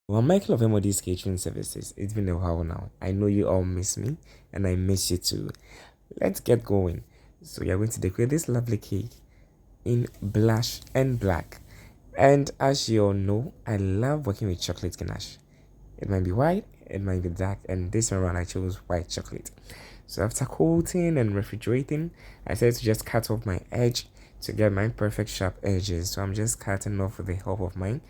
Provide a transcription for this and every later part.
Well, Michael of M.O.D's catering services. It's been a while now. I know you all miss me, and I miss you too. Let's get going. So we are going to decorate this lovely cake in blush and black. And as you all know, I love working with chocolate ganache. It might be white, it might be dark, and this one around I chose white chocolate. So after coating and refrigerating, I decided to just cut off my edge to get my perfect sharp edges. So I'm just cutting off with the help of my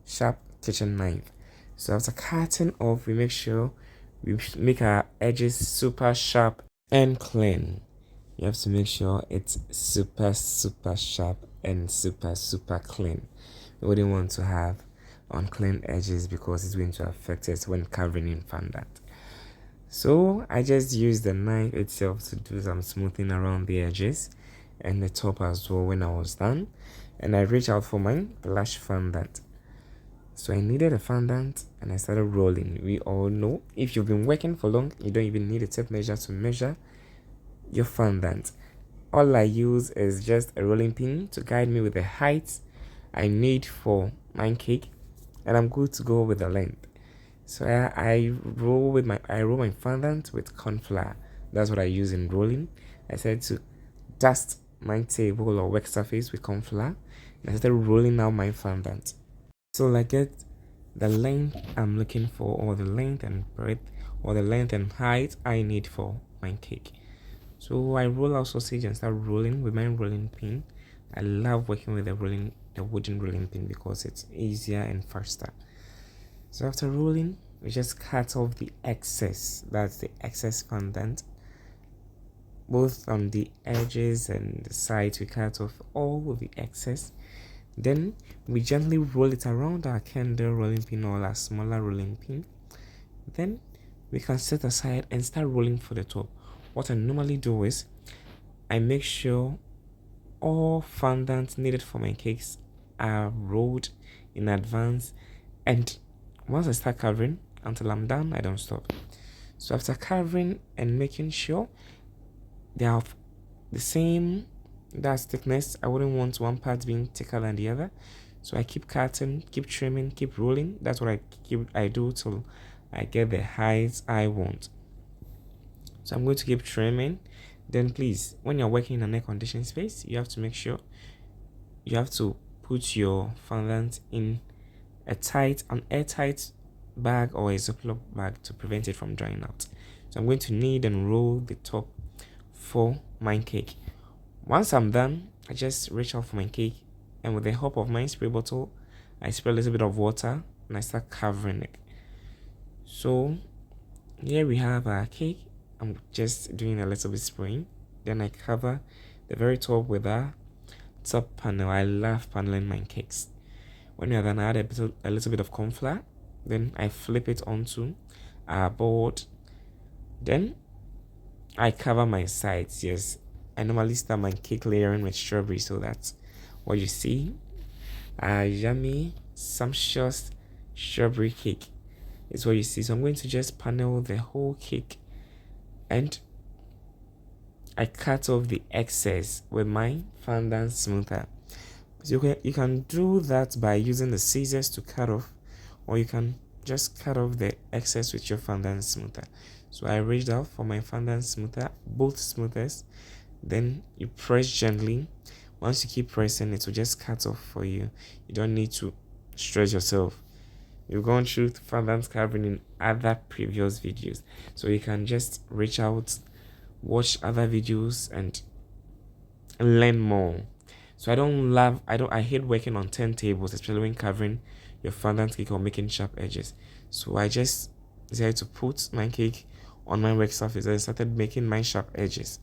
sharp kitchen knife. So after cutting off, we make sure we make our edges super sharp and clean. You have to make sure it's super sharp and super clean. We wouldn't want to have unclean edges because it's going to affect us when covering in fondant. So I just use the knife itself to do some smoothing around the edges and the top as well when I was done. And I reached out for my blush fondant. So I needed a fondant and I started rolling. We all know if you've been working for long, you don't even need a tape measure to measure your fondant. All I use is just a rolling pin to guide me with the height I need for my cake, and I'm good to go with the length. So I roll my fondant with corn flour. That's what I use in rolling. I said to dust my table or work surface with corn flour, and I started rolling out my fondant. So I get the length I'm looking for, or the length and breadth, or the length and height I need for my cake. So I roll out sausage and start rolling with my rolling pin. I love working with the wooden rolling pin because it's easier and faster. So after rolling, we just cut off the excess. That's the excess fondant. Both on the edges and the sides, we cut off all of the excess. Then we gently roll it around our candle rolling pin or our smaller rolling pin. Then we can set aside and start rolling for the top. What I normally do is I make sure all fondant needed for my cakes are rolled in advance, and once I start covering until I'm done, I don't stop. So after covering and making sure they have the same that's thickness, I wouldn't want one part being thicker than the other. So I keep cutting, keep trimming, keep rolling. That's what I do till I get the height I want. So I'm going to keep trimming. Then please, when you're working in an air conditioned space, you have to make sure you have to put your fondant in an airtight bag or a Ziploc bag to prevent it from drying out. So I'm going to knead and roll the top for my cake. Once I'm done, I just reach out for my cake, and with the help of my spray bottle, I spray a little bit of water and I start covering it. So here we have our cake. I'm just doing a little bit spraying. Then I cover the very top with a top panel. I love paneling my cakes. When you're done, I add a little bit of corn flour. Then I flip it onto our board. Then I cover my sides. Yes, I normally start my cake layering with strawberry, so that's what you see. A yummy, sumptuous strawberry cake is what you see. So I'm going to just panel the whole cake, and I cut off the excess with my fondant smoother. So you can do that by using the scissors to cut off, or you can just cut off the excess with your fondant smoother. So I reached out for my fondant smoother, both smoothers. Then you press gently. Once you keep pressing, it will just cut off for you. You don't need to stress yourself. You've gone through fondant carving in other previous videos, so you can just reach out, watch other videos, and learn more. So I hate working on turntables, especially when covering your fondant cake or making sharp edges. So I just decided to put my cake on my work surface and started making my sharp edges.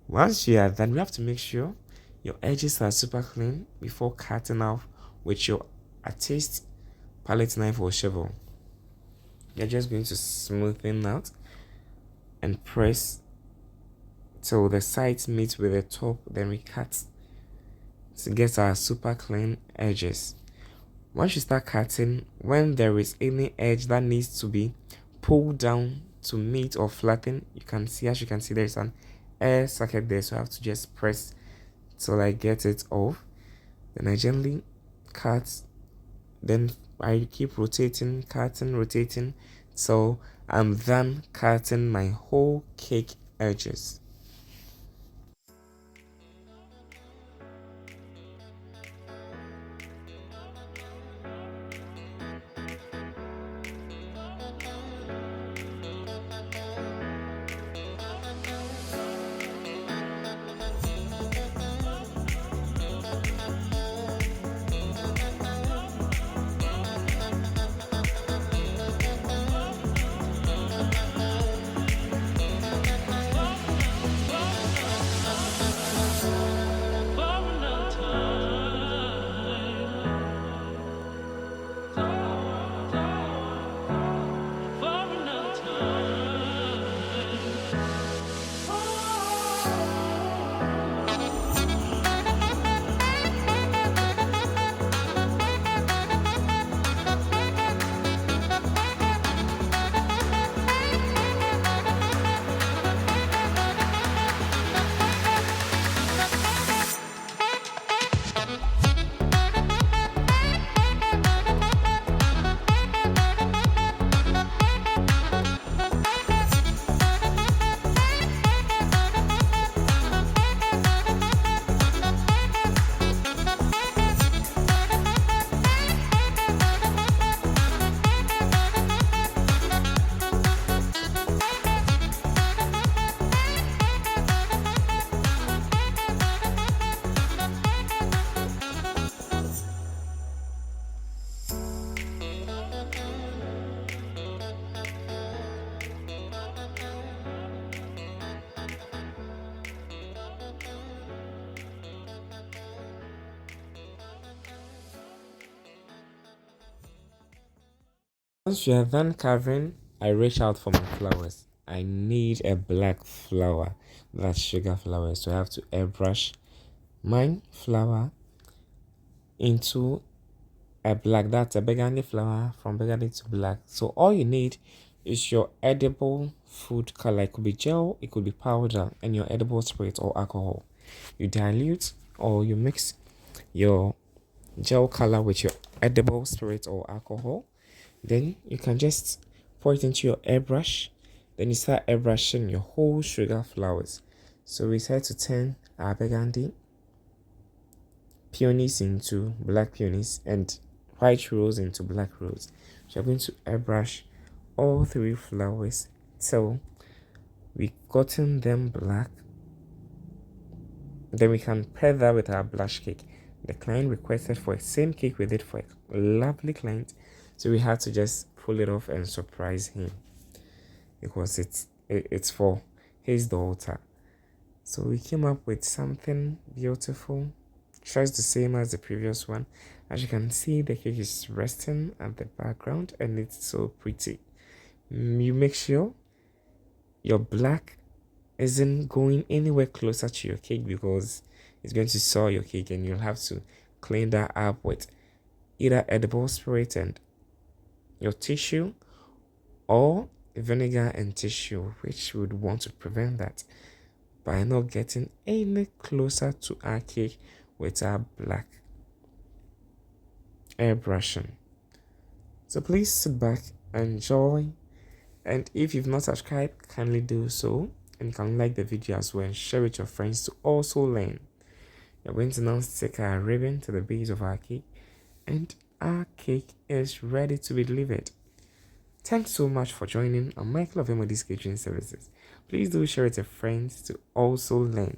Once you are done, you have to make sure your edges are super clean before cutting off with your artist palette knife or shovel. You're just going to smoothen out and press till the sides meet with the top, then we cut to get our super clean edges. Once you start cutting, when there is any edge that needs to be pulled down to meet or flatten, as you can see there's an air socket there, so I have to just press till I get it off. Then I gently cut Then I keep rotating, cutting, rotating, so I'm done cutting my whole cake edges. Once you are done carving, I reach out for my flowers. I need a black flower, that's sugar flower. So I have to airbrush my flower into a black. That's a burgundy flower, from burgundy to black. So all you need is your edible food color. It could be gel, it could be powder, and your edible spirit or alcohol. You dilute or you mix your gel color with your edible spirit or alcohol. Then you can just pour it into your airbrush. Then you start airbrushing your whole sugar flowers. So we start to turn our burgundy peonies into black peonies and white rose into black rose. So you're going to airbrush all three flowers till we gotten them black. Then we can pair that with our blush cake. The client requested for a same cake with it for a lovely client, so we had to just pull it off and surprise him because it's for his daughter. So we came up with something beautiful, just the same as the previous one. As you can see, the cake is resting at the background and it's so pretty. You make sure your black isn't going anywhere closer to your cake because it's going to soil your cake, and you'll have to clean that up with either edible spirit and your tissue or vinegar and tissue, which would want to prevent that by not getting any closer to our cake with our black airbrushing. So please sit back, enjoy, and if you've not subscribed, kindly do so, and you can like the video as well and share with your friends to also learn. We're going to now stick our ribbon to the base of our cake, and our cake is ready to be delivered. Thanks so much for joining. I'm Michael of M.O.D Catering Services. Please do share it with your friends to also learn.